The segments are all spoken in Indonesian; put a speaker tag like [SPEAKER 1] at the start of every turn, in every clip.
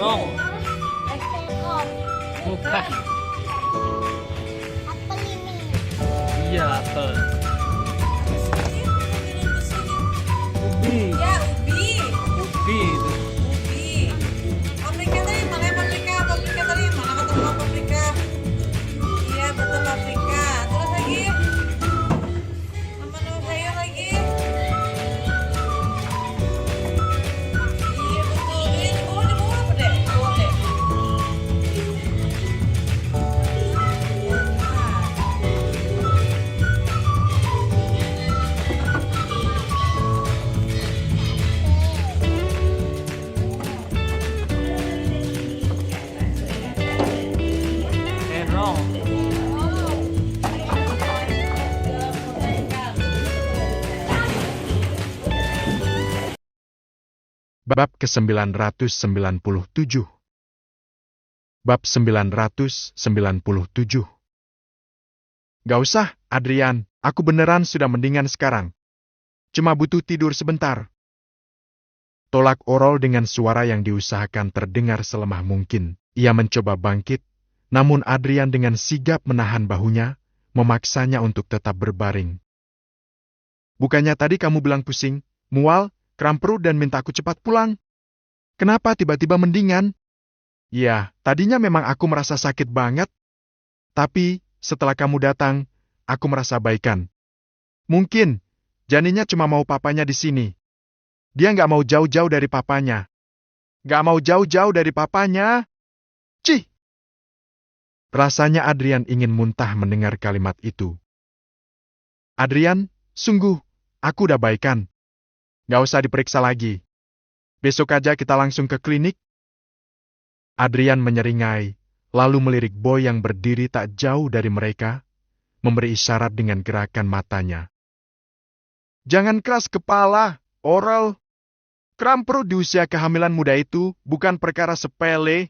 [SPEAKER 1] Terong.
[SPEAKER 2] Ekor.
[SPEAKER 1] Bukan.
[SPEAKER 2] Apel ini.
[SPEAKER 1] Iya, apel. Ubi.
[SPEAKER 3] Ya, ubi.
[SPEAKER 1] Ubi itu.
[SPEAKER 3] Ubi. Paprika tadi mana ya paprika? Paprika tadi mana ketemu paprika? Iya, betul paprika. Terus lagi. Sama nama sayur lagi. Iya, betul. Ini di bawah apa deh? Bawah deh.
[SPEAKER 1] Terong.
[SPEAKER 4] Bab ke-997. Bab 997. Gak usah, Adrian. Aku beneran sudah mendingan sekarang. Cuma butuh tidur sebentar. Tolak Oral dengan suara yang diusahakan terdengar selemah mungkin. Ia mencoba bangkit, namun Adrian dengan sigap menahan bahunya, memaksanya untuk tetap berbaring. Bukannya tadi kamu bilang pusing, mual, kram perut dan minta aku cepat pulang? Kenapa tiba-tiba mendingan? Ya, tadinya memang aku merasa sakit banget. Tapi, setelah kamu datang, aku merasa baikan. Mungkin, janinnya cuma mau papanya di sini. Dia nggak mau jauh-jauh dari papanya. Nggak mau jauh-jauh dari papanya. Cih! Rasanya Adrian ingin muntah mendengar kalimat itu. Adrian, sungguh, aku udah baikan. Nggak usah diperiksa lagi. Besok aja kita langsung ke klinik. Adrian menyeringai, lalu melirik Boy yang berdiri tak jauh dari mereka, memberi isyarat dengan gerakan matanya. Jangan keras kepala, Oral. Kram perut di usia kehamilan muda itu bukan perkara sepele.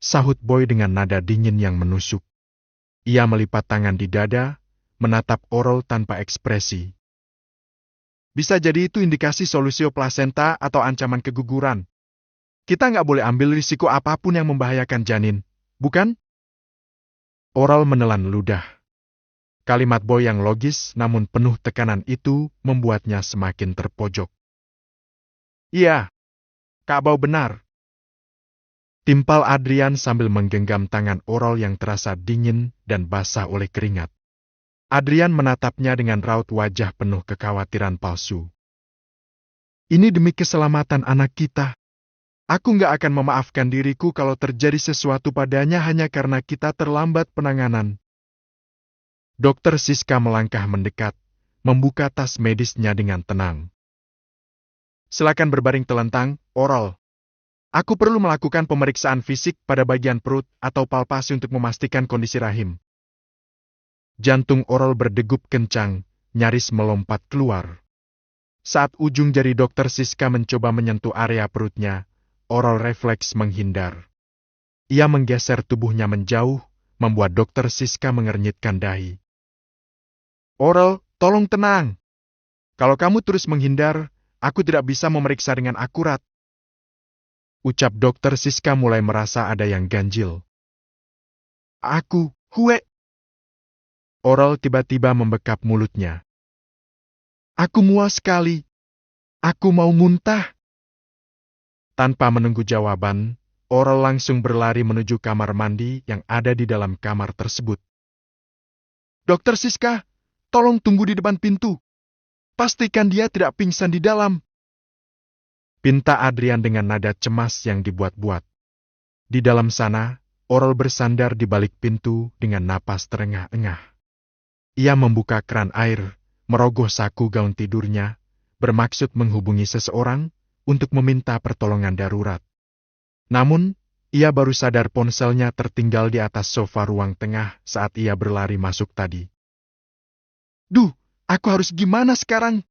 [SPEAKER 4] Sahut Boy dengan nada dingin yang menusuk. Ia melipat tangan di dada, menatap Oral tanpa ekspresi. Bisa jadi itu indikasi solusio plasenta atau ancaman keguguran. Kita nggak boleh ambil risiko apapun yang membahayakan janin, bukan? Oral menelan ludah. Kalimat Boy yang logis namun penuh tekanan itu membuatnya semakin terpojok. Iya, Kak Bau benar. Timpal Adrian sambil menggenggam tangan Oral yang terasa dingin dan basah oleh keringat. Adrian menatapnya dengan raut wajah penuh kekhawatiran palsu. Ini demi keselamatan anak kita. Aku nggak akan memaafkan diriku kalau terjadi sesuatu padanya hanya karena kita terlambat penanganan. Dokter Siska melangkah mendekat, membuka tas medisnya dengan tenang. Silakan berbaring telentang, Oral. Aku perlu melakukan pemeriksaan fisik pada bagian perut atau palpasi untuk memastikan kondisi rahim. Jantung Oral berdegup kencang, nyaris melompat keluar. Saat ujung jari dokter Siska mencoba menyentuh area perutnya, Oral refleks menghindar. Ia menggeser tubuhnya menjauh, membuat dokter Siska mengernyitkan dahi. Oral, tolong tenang. Kalau kamu terus menghindar, aku tidak bisa memeriksa dengan akurat. Ucap dokter Siska mulai merasa ada yang ganjil. Hue. Oral tiba-tiba membekap mulutnya. Aku mual sekali. Aku mau muntah. Tanpa menunggu jawaban, Oral langsung berlari menuju kamar mandi yang ada di dalam kamar tersebut. Dokter Siska, tolong tunggu di depan pintu. Pastikan dia tidak pingsan di dalam. Pinta Adrian dengan nada cemas yang dibuat-buat. Di dalam sana, Oral bersandar di balik pintu dengan napas terengah-engah. Ia membuka keran air, merogoh saku gaun tidurnya, bermaksud menghubungi seseorang untuk meminta pertolongan darurat. Namun, ia baru sadar ponselnya tertinggal di atas sofa ruang tengah saat ia berlari masuk tadi. Duh, aku harus gimana sekarang?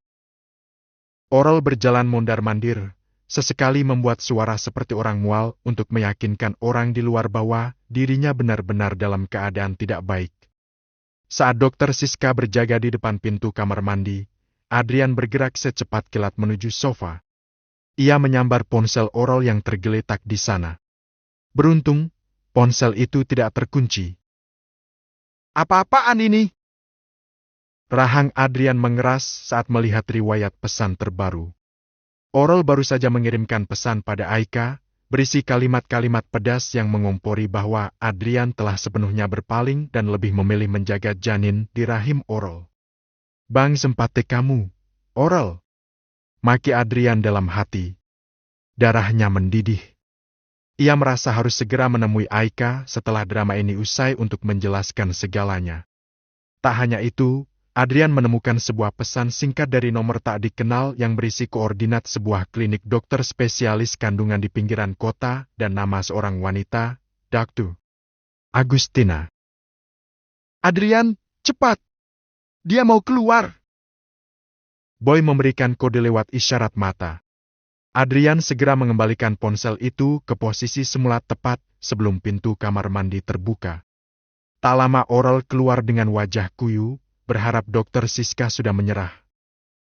[SPEAKER 4] Oral berjalan mondar-mandir, sesekali membuat suara seperti orang mual untuk meyakinkan orang di luar bahwa dirinya benar-benar dalam keadaan tidak baik. Saat dokter Siska berjaga di depan pintu kamar mandi, Adrian bergerak secepat kilat menuju sofa. Ia menyambar ponsel Oral yang tergeletak di sana. Beruntung, ponsel itu tidak terkunci. Apa-apaan ini? Rahang Adrian mengeras saat melihat riwayat pesan terbaru. Oral baru saja mengirimkan pesan pada Aika, berisi kalimat-kalimat pedas yang mengompori bahwa Adrian telah sepenuhnya berpaling dan lebih memilih menjaga janin di rahim Oral. Bang sempate kamu, Oral. Maki Adrian dalam hati. Darahnya mendidih. Ia merasa harus segera menemui Aika setelah drama ini usai untuk menjelaskan segalanya. Tak hanya itu, Adrian menemukan sebuah pesan singkat dari nomor tak dikenal yang berisi koordinat sebuah klinik dokter spesialis kandungan di pinggiran kota dan nama seorang wanita, Dr. Agustina. Adrian, cepat! Dia mau keluar! Boy memberikan kode lewat isyarat mata. Adrian segera mengembalikan ponsel itu ke posisi semula tepat sebelum pintu kamar mandi terbuka. Tak lama Oral keluar dengan wajah kuyu, berharap dokter Siska sudah menyerah.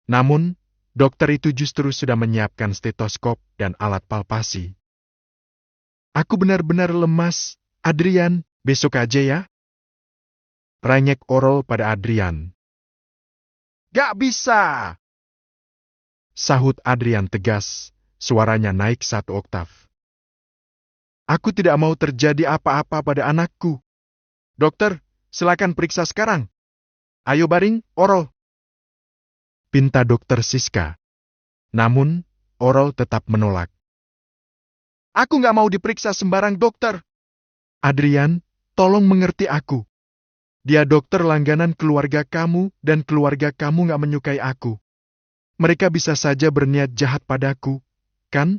[SPEAKER 4] Namun, dokter itu justru sudah menyiapkan stetoskop dan alat palpasi. Aku benar-benar lemas, Adrian, besok aja ya? Rengek Oral pada Adrian. Gak bisa! Sahut Adrian tegas, suaranya naik 1 oktav. Aku tidak mau terjadi apa-apa pada anakku. Dokter, silakan periksa sekarang. Ayo baring, Oral. Pinta dokter Siska. Namun, Oral tetap menolak. Aku nggak mau diperiksa sembarang dokter. Adrian, tolong mengerti aku. Dia dokter langganan keluarga kamu dan keluarga kamu nggak menyukai aku. Mereka bisa saja berniat jahat padaku, kan?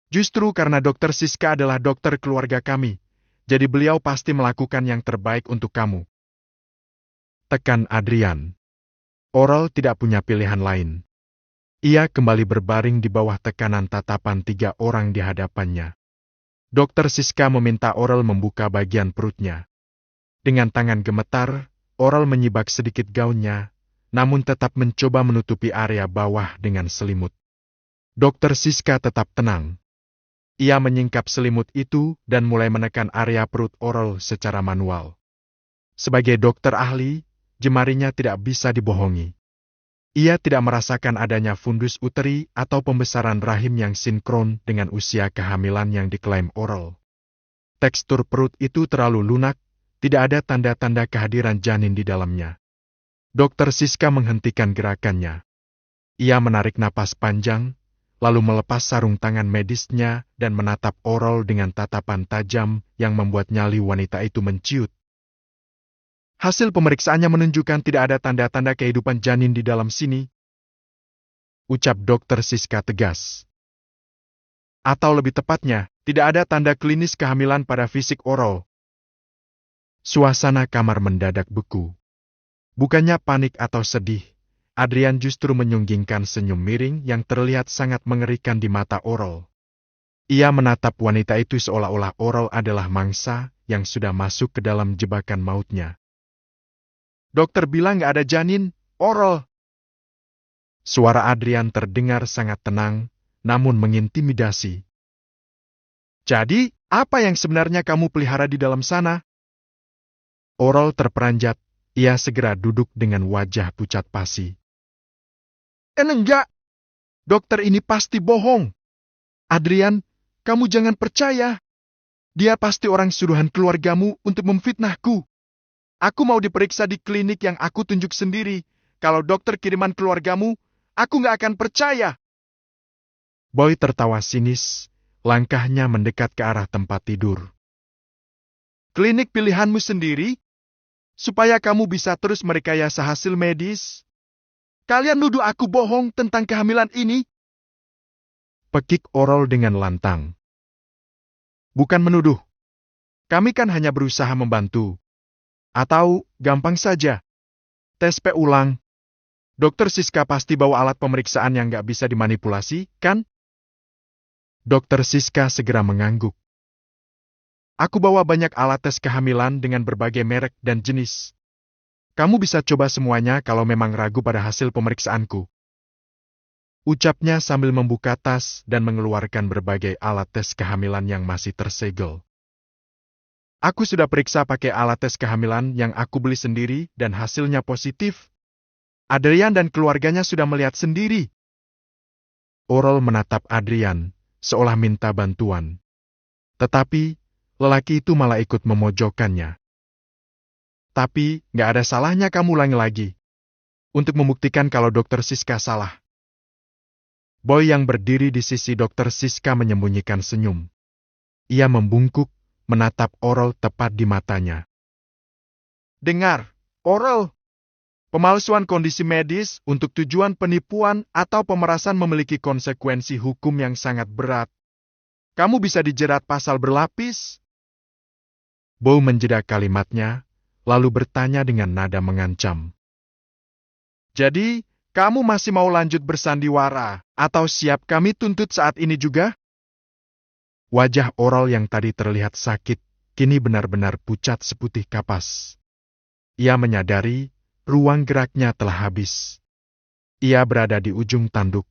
[SPEAKER 4] Justru karena dokter Siska adalah dokter keluarga kami, jadi beliau pasti melakukan yang terbaik untuk kamu. Tekan Adrian. Oral tidak punya pilihan lain. Ia kembali berbaring di bawah tekanan tatapan 3 orang di hadapannya. Dokter Siska meminta Oral membuka bagian perutnya. Dengan tangan gemetar, Oral menyibak sedikit gaunnya, namun tetap mencoba menutupi area bawah dengan selimut. Dokter Siska tetap tenang. Ia menyingkap selimut itu dan mulai menekan area perut Oral secara manual. Sebagai dokter ahli, jemarinya tidak bisa dibohongi. Ia tidak merasakan adanya fundus uteri atau pembesaran rahim yang sinkron dengan usia kehamilan yang diklaim Oral. Tekstur perut itu terlalu lunak, tidak ada tanda-tanda kehadiran janin di dalamnya. Dokter Siska menghentikan gerakannya. Ia menarik napas panjang, lalu melepas sarung tangan medisnya dan menatap Oral dengan tatapan tajam yang membuat nyali wanita itu menciut. Hasil pemeriksaannya menunjukkan tidak ada tanda-tanda kehidupan janin di dalam sini. Ucap dokter Siska tegas. Atau lebih tepatnya, tidak ada tanda klinis kehamilan pada fisik Oral. Suasana kamar mendadak beku. Bukannya panik atau sedih, Adrian justru menyunggingkan senyum miring yang terlihat sangat mengerikan di mata Oral. Ia menatap wanita itu seolah-olah Oral adalah mangsa yang sudah masuk ke dalam jebakan mautnya. Dokter bilang nggak ada janin, Oral. Suara Adrian terdengar sangat tenang, namun mengintimidasi. Jadi, apa yang sebenarnya kamu pelihara di dalam sana? Oral terperanjat, ia segera duduk dengan wajah pucat pasi. Enggak, dokter ini pasti bohong. Adrian, kamu jangan percaya. Dia pasti orang suruhan keluargamu untuk memfitnahku. Aku mau diperiksa di klinik yang aku tunjuk sendiri. Kalau dokter kiriman keluargamu, aku nggak akan percaya. Boy tertawa sinis, langkahnya mendekat ke arah tempat tidur. Klinik pilihanmu sendiri? Supaya kamu bisa terus merekayasa hasil medis? Kalian nuduh aku bohong tentang kehamilan ini? Pekik Oral dengan lantang. Bukan menuduh. Kami kan hanya berusaha membantu. Atau, gampang saja. Tes P ulang. Dokter Siska pasti bawa alat pemeriksaan yang nggak bisa dimanipulasi, kan? Dokter Siska segera mengangguk. Aku bawa banyak alat tes kehamilan dengan berbagai merek dan jenis. Kamu bisa coba semuanya kalau memang ragu pada hasil pemeriksaanku. ucapnya sambil membuka tas dan mengeluarkan berbagai alat tes kehamilan yang masih tersegel. Aku sudah periksa pakai alat tes kehamilan yang aku beli sendiri dan hasilnya positif. Adrian dan keluarganya sudah melihat sendiri. Oral menatap Adrian, seolah minta bantuan. Tetapi, lelaki itu malah ikut memojokkannya. Tapi, nggak ada salahnya kamu ulangi lagi. Untuk membuktikan kalau Dokter Siska salah. Boy yang berdiri di sisi Dokter Siska menyembunyikan senyum. Ia membungkuk, menatap Oral tepat di matanya. Dengar, Oral. Pemalsuan kondisi medis untuk tujuan penipuan atau pemerasan memiliki konsekuensi hukum yang sangat berat. Kamu bisa dijerat pasal berlapis. Bow menjeda kalimatnya, lalu bertanya dengan nada mengancam. Jadi, kamu masih mau lanjut bersandiwara, atau siap kami tuntut saat ini juga? Wajah Oral yang tadi terlihat sakit, kini benar-benar pucat seputih kapas. Ia menyadari, ruang geraknya telah habis. Ia berada di ujung tanduk.